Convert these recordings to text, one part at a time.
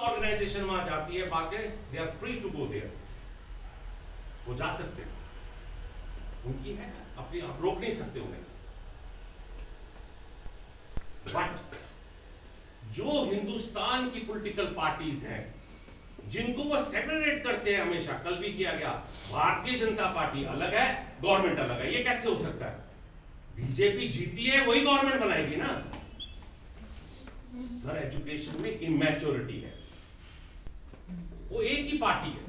Organisation वहां जाती है, बाकी they are free to go there, वो जा सकते हैं, उनकी है अपनी, आप रोक नहीं सकते उन्हें। बट जो हिंदुस्तान की पॉलिटिकल पार्टीज हैं जिनको वो सेपरेट करते हैं हमेशा, कल भी किया गया, भारतीय जनता पार्टी अलग है, गवर्नमेंट अलग है, ये कैसे हो सकता है? बीजेपी जीती है, वही गवर्नमेंट बनाएगी ना। सर एजुकेशन में इमैच्योरिटी है, वो एक ही पार्टी है।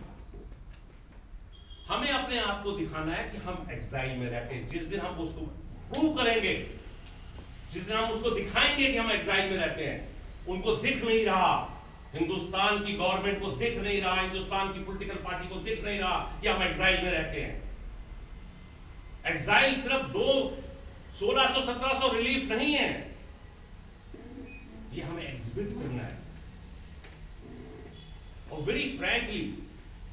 हमें अपने आप को दिखाना है कि हम एक्साइल में रहते हैं। जिस दिन हम उसको प्रूव करेंगे, जिस दिन हम उसको दिखाएंगे कि हम एक्साइल में रहते हैं, उनको दिख नहीं रहा, हिंदुस्तान की गवर्नमेंट को दिख नहीं रहा, हिंदुस्तान की पॉलिटिकल पार्टी को दिख नहीं रहा कि हम एक्साइल में रहते हैं। एक्साइल सिर्फ 1600-1700 रिलीफ नहीं है, ये हमें एग्जिबिट करना है। और वेरी फ्रैंकली,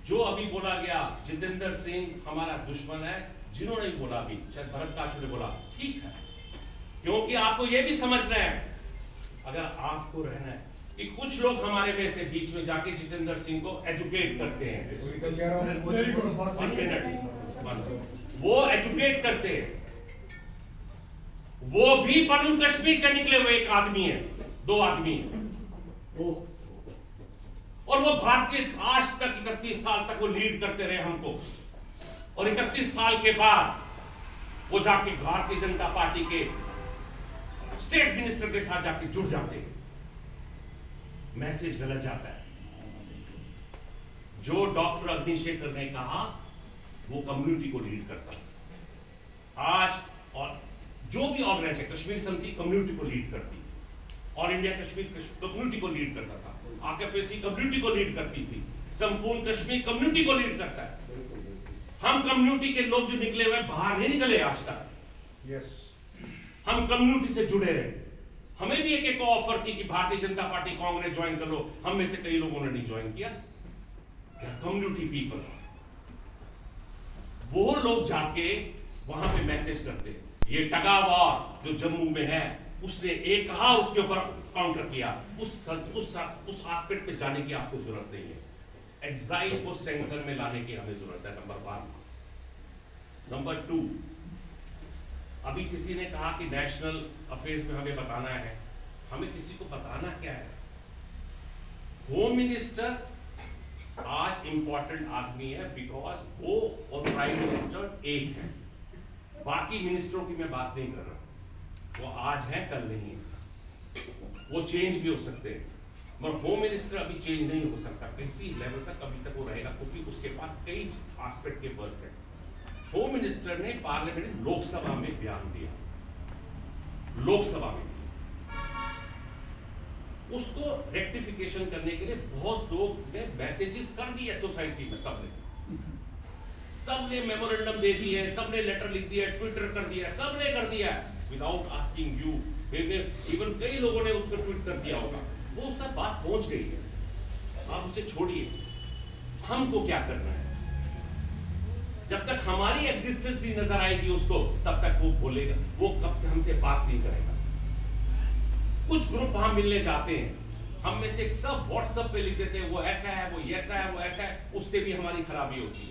जो अभी बोला गया जितेंद्र सिंह हमारा दुश्मन है, जिन्होंने बोला, भी शायद भरत काछू ने बोला, ठीक है, क्योंकि आपको यह भी समझना है, अगर आपको रहना है कि कुछ लोग हमारे में से बीच में जाके जितेंद्र सिंह को एजुकेट करते हैं, वो एजुकेट करते हैं, वो भी पन्नू कश्मीर के निकले हुए एक आदमी है, 2 आदमी है, और वो भारत के आज तक 31 साल तक वो लीड करते रहे हमको, और 31 साल के बाद वो जाके भारतीय जनता पार्टी के स्टेट मिनिस्टर के साथ जाके जुड़ जाते हैं। मैसेज गलत जाता है। जो डॉक्टर अग्निशेखर ने कहा वो कम्युनिटी को लीड करता है आज, और जो भी ऑर्गेनाइजेशन, कश्मीर समिति कम्युनिटी को लीड करती है, ऑल इंडिया कश्मीर कम्युनिटी को लीड करता था, आकेपीसी कम्युनिटी को लीड करती थी, संपूर्ण कश्मीर कम्युनिटी को लीड करता है। हम कम्युनिटी के लोग जो निकले हुए बाहर नहीं निकले आज तक, यस, हम कम्युनिटी से जुड़े रहे। हमें भी एक ऑफर थी कि भारतीय जनता पार्टी कांग्रेस ज्वाइन कर लो, हम में से कई लोगों ने नहीं ज्वाइन किया। कम्युनिटी पीपल, वो लोग जाके वहां पे मैसेज करते हैं। ये टगा वॉर जो जम्मू में है, उसने एक कहा, उसके ऊपर काउंटर किया, उस एस्पेक्ट पे जाने की आपको जरूरत नहीं है। एक्साइल को सेंटर में लाने की हमें जरूरत है, नंबर 1। नंबर 2, अभी किसी ने कहा कि नेशनल अफेयर्स में हमें बताना है, हमें किसी को बताना क्या है? होम मिनिस्टर आज इंपॉर्टेंट आदमी है, बिकॉज वो और प्राइम मिनिस्टर एक है। बाकी मिनिस्टरों की मैं बात नहीं कर रहा, वो आज है कल नहीं है, वो चेंज भी हो सकते हैं, मगर होम मिनिस्टर अभी चेंज नहीं हो सकता किसी लेवल तक, अभी तक वो रहेगा, क्योंकि उसके पास कई एस्पेक्ट के वर्क है। होम मिनिस्टर ने पार्लियामेंट लोकसभा में बयान दिया, लोकसभा में उसको रेक्टिफिकेशन करने के लिए बहुत लोग ने मैसेजेस कर दिए सोसाइटी में, सबने मेमोरेंडम दे दिए, सबने लेटर लिख दिया, ट्विटर कर दिया, सबने कर दिया विदाउट आस्किंग यू। इवन कई लोगों ने उसको ट्वीट कर दिया होगा, वो उसका बात पहुंच गई है, आप उसे छोड़िए। हमको क्या करना है? जब तक हमारी एग्जिस्टेंस नहीं नजर आएगी उसको, तब तक वो बोलेगा, वो कब से हमसे बात नहीं करेगा। कुछ ग्रुप हम मिलने जाते हैं, हम में से सब व्हाट्सएप पे लिख देते हैं, वो ऐसा है, वो ऐसा है, वो ऐसा है, उससे भी हमारी खराबी होती है।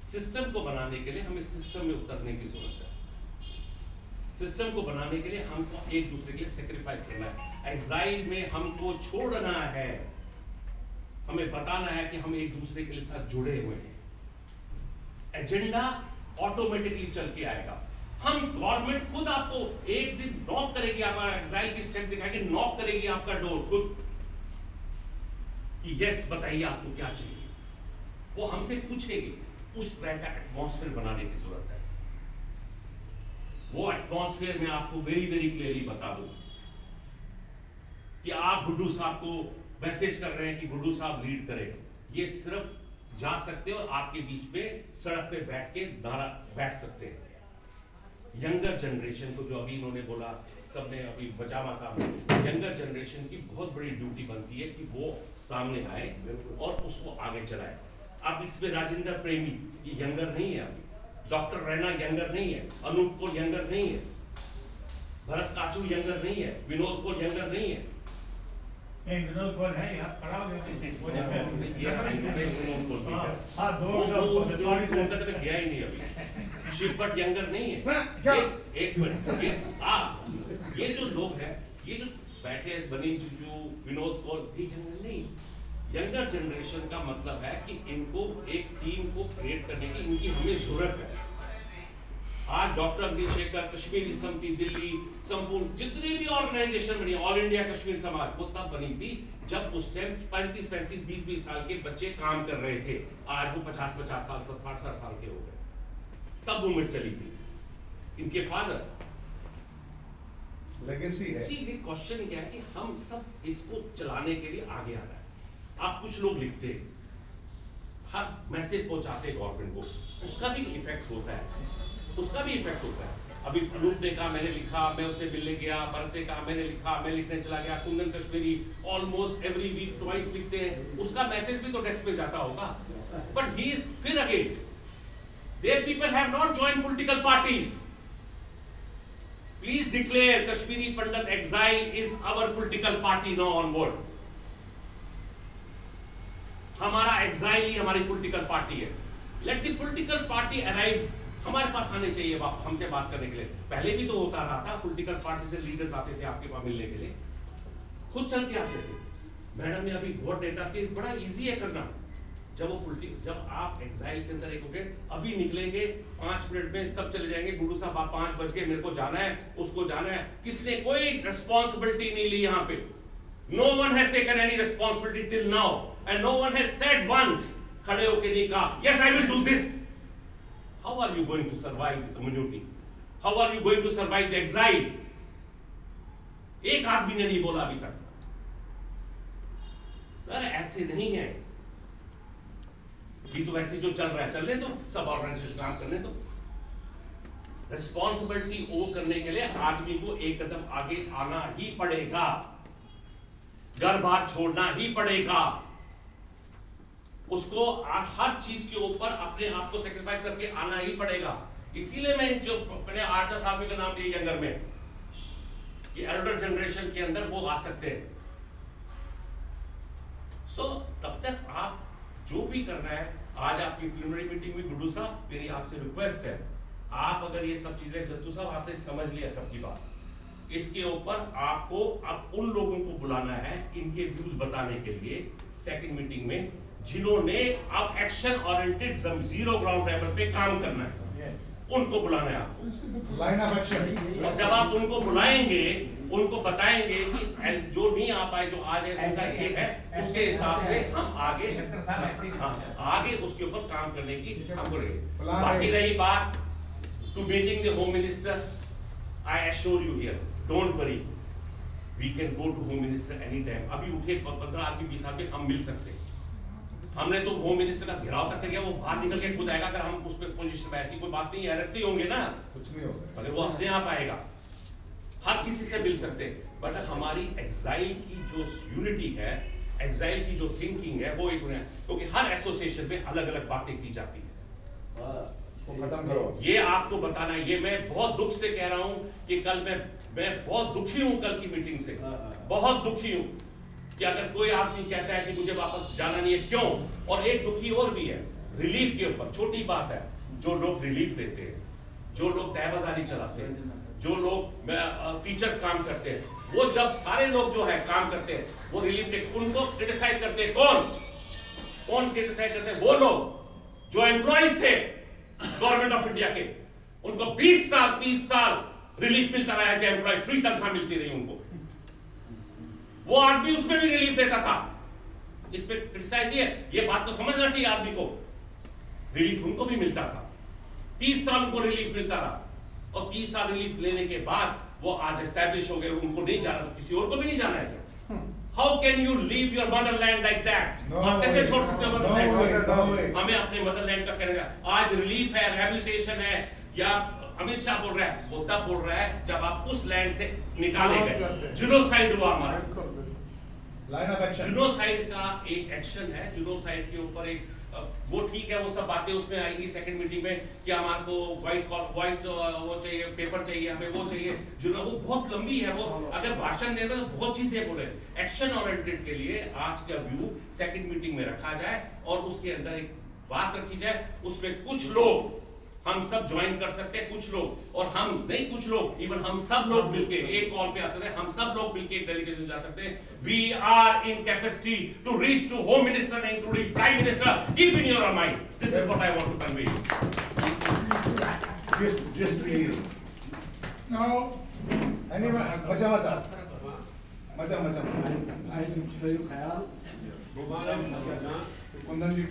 सिस्टम को बनाने के लिए हमें सिस्टम में उतरने की जरूरत है। सिस्टम को बनाने के लिए हमको एक दूसरे के लिए सेक्रीफाइस करना है। एक्साइल में हमको छोड़ना है, हमें बताना है कि हम एक दूसरे के साथ जुड़े हुए हैं। एजेंडा ऑटोमेटिकली चल के आएगा। हम गवर्नमेंट खुद आपको एक दिन नॉक करेगी, आपका एक्साइल की स्ट्रेंथ दिखाएगी, नॉक करेगी आपका डोर खुद कि यस बताइए आपको क्या चाहिए। वो हमसे पूछेगी, उस तरह का एटमॉस्फेयर बनाने की जरूरत है। वो एटमॉस्फेयर में आपको वेरी वेरी क्लियरली बता दूं कि आप गुड्डू साहब को मैसेज कर रहे हैं कि गुड्डू साहब लीड करें, ये सिर्फ जा सकते हैं और आपके बीच में सड़क पे बैठ के नारा बैठ सकते हैं। यंगर जनरेशन को, जो अभी इन्होंने बोला, सबने अभी बचावा साहब ने, यंगर जनरेशन की बहुत बड़ी ड्यूटी बनती है कि वो सामने आए और उसको आगे चलाए। अब इसमें राजेंद्र प्रेमी ये यंगर नहीं है, अभी डॉक्टर रैना यंगर नहीं है, अनूप को यंगर नहीं है, भरत काछू यंगर नहीं है, विनोद को यंगर नहीं है। विनोद कौन है यहाँ खड़ा हो गया ही नहीं अभी, शिवपट यंगर नहीं है। एक मिनट, ये जो लोग हैं, ये जो बैठे बनी जुजू विनोद कौर भी नहीं, यंगर जनरेशन का मतलब है कि इनको एक टीम को क्रिएट करने की इनकी हमें जरूरत है। आज डॉक्टर अग्निशेखर, कश्मीरी समिति दिल्ली, संपूर्ण जितनी भी ऑर्गेनाइजेशन बनी, ऑल इंडिया कश्मीर समाज, वो तब बनी थी जब उस टाइम 35-35, 20-20 साल के बच्चे काम कर रहे थे। आज वो 50-50 साल, 60-60 साल के हो गए। तब मूवमेंट चली थी। इनके फादर लेगेसी है। क्वेश्चन क्या है कि हम सब इसको चलाने के लिए आगे आ रहा है। आप कुछ लोग लिखते, हर मैसेज पहुंचाते गवर्नमेंट को, उसका भी इफेक्ट होता है, उसका भी इफेक्ट होता है। अभी रूप ने कहा मैंने लिखा, मैं उससे मिलने गया, भरत ने कहा मैंने लिखा, मैं लिखने चला गया, Kundan Kashmiri almost every week twice लिखते हैं, उसका मैसेज भी तो डेस्क पे जाता होगा। बट ही इज फिर again, there people have not joined political parties. Please declare Kashmiri Pandit exile is our political party now onward. हमारा एक्साइल ही हमारी पॉलिटिकल पार्टी है। Let the political party arrive, हमारे पास आने चाहिए हमसे बात करने के लिए। पहले भी तो होता रहा था, पॉलिटिकल पार्टी से लीडर्स आते थे आपके पास मिलने के लिए, खुद चल के आते थे। मैडम ने अभी बहुत डेटा से, बड़ा इजी है करना। जब आप एक्साइल के अंदर एक हो गए, अभी निकलेंगे 5 मिनट में सब चले जाएंगे, गुरु साहब आप 5 बज गए, मेरे को जाना है, उसको जाना है। किसने कोई रिस्पॉन्सिबिलिटी नहीं ली यहाँ पे। No one has taken any responsibility till now and no one has said once, खड़े होके नहीं कहा yes I will do this. How are you going to survive the community? How are you going to survive the exile? एक आदमी ने नहीं बोला अभी तक। सर ऐसे नहीं है, ये तो वैसे जो चल रहा है चलने दो, सब ऑर्गेनाइजेशन काम करने दो। रिस्पॉन्सिबिलिटी वो करने के लिए आदमी को एक कदम आगे आना ही पड़ेगा, घर बार छोड़ना ही पड़ेगा। उसको हर चीज के ऊपर अपने आप को सेक्रीफाइस करके आना ही पड़ेगा। इसीलिए मैं जो मैंने 8-10 आदमी का नाम दिया यंगर में, कि एल्डर जनरेशन के अंदर वो आ सकते हैं। सो तब तक आप जो भी करना है, आज आपकी प्रीलिमिनरी मीटिंग में गुड्डू साहब, मेरी आपसे रिक्वेस्ट है, आप अगर ये सब चीजें, जत्तू साहब आपने समझ लिया सबकी बात, इसके ऊपर आपको अब उन लोगों को बुलाना है इनके व्यूज बताने के लिए सेकंड मीटिंग में, जिन्होंने अब action oriented zero ground level पे काम करना है, उनको बुलाना है आपको, लाइन ऑफ एक्शन। और जब आप उनको बुलाएंगे, उनको बताएंगे कि जो नहीं आ पाए, जो आज ऐसा ये है, उसके हिसाब से हम आगे उसके ऊपर काम करने की हम करेंगे। बाकी रही बात to meeting the home minister, I assure you here, don't worry, we can go to home minister any time. अभी उठे 15 आदमी 20 आदमी हम मिल सकते हैं। हमने तो होम मिनिस्टर का घेराव तक किया, वो बाहर निकल के खुद आएगा। अगर हम उस पर पोजीशन पे, ऐसी कोई बात नहीं है, अरेस्ट ही होंगे ना, कुछ नहीं होगा, अगर वो अपने आप आएगा, हर किसी से मिल सकते हैं। बट हमारी एक्साइल की जो यूनिटी है, एक्साइल की जो थिंकिंग है, वो एक है, क्योंकि हर एसोसिएशन में अलग अलग बातें की जाती है। खत्म करो। ये आपको बताना है, ये मैं बहुत दुख से कह रहा हूं कि कल मैं बहुत दुखी हूं, कल की मीटिंग से बहुत दुखी हूं कि अगर कोई आदमी कहता है कि मुझे वापस जाना नहीं है, क्यों? और एक दुखी और भी है रिलीफ के ऊपर। छोटी बात है, जो लोग रिलीफ लेते हैं, जो लोग तहबाजारी चलाते हैं, जो लोग टीचर्स काम करते हैं, वो जब सारे लोग जो है काम करते हैं, वो रिलीफ लेते, उनको क्रिटिसाइज करते हैं। कौन क्रिटिसाइज करते हैं? वो लोग जो एम्प्लॉइज थे गवर्नमेंट ऑफ इंडिया के, उनको 20 साल 30 साल रिलीफ मिलता रहा, एज एम्प्लॉय फ्री तनख्वाह मिलती रही उनको। वो आदमी उसमें भी रिलीफ लेता था। इस पे क्रिटिसाइज किया, ये बात तो समझना चाहिए आदमी को। रिलीफ उनको भी मिलता था, 30 साल उनको रिलीफ मिलता रहा, और 30 साल रिलीफ लेने के बाद वो आज एस्टैब्लिश हो गए, उनको नहीं जाना, तो किसी और को भी नहीं जाना है। How can you leave your Motherland like that? आप कैसे छोड़ सकते हो मदरलैंड? हमें अपने मदरलैंड का कहने का, आज रिलीफ है, रिहैबिलिटेशन है, या अमित शाह बोल रहा है, वो तब बोल रहा है जब आप उस लैंड से निकाले गए, जिनोसाइड हुआ हमारा। Line of action. जुनोसाइड का एक एक्शन है, जुनोसाइड के ऊपर एक वो ठीक है, वो सब बातें उसमें आएंगी सेकंड मीटिंग में कि हमारे को वाइट वो चाहिए, पेपर चाहिए, हमें वो चाहिए। जुनो वो बहुत लंबी है, वो अगर भाषण दे रहे तो बहुत चीजें बोले। एक्शन ओरिएंटेड के लिए आज का व्यू सेकंड मीटिंग में रखा जाए और उसके अंदर एक बात रखी जाए, उसमें कुछ लोग हम सब ज्वाइन कर सकते हैं, कुछ लोग और हम नहीं, कुछ लोग, इवन हम सब लोग मिलके एक कॉल पे आ सकते हैं, हम सब लोग मिलके एक डेलीगेशन जा सकते हैं। We are in capacity to reach to home minister and including prime minister. Keep in your mind, this is what I want to convey. Just please. Now, Anyone, macam. I do ख्याल कुंदन जी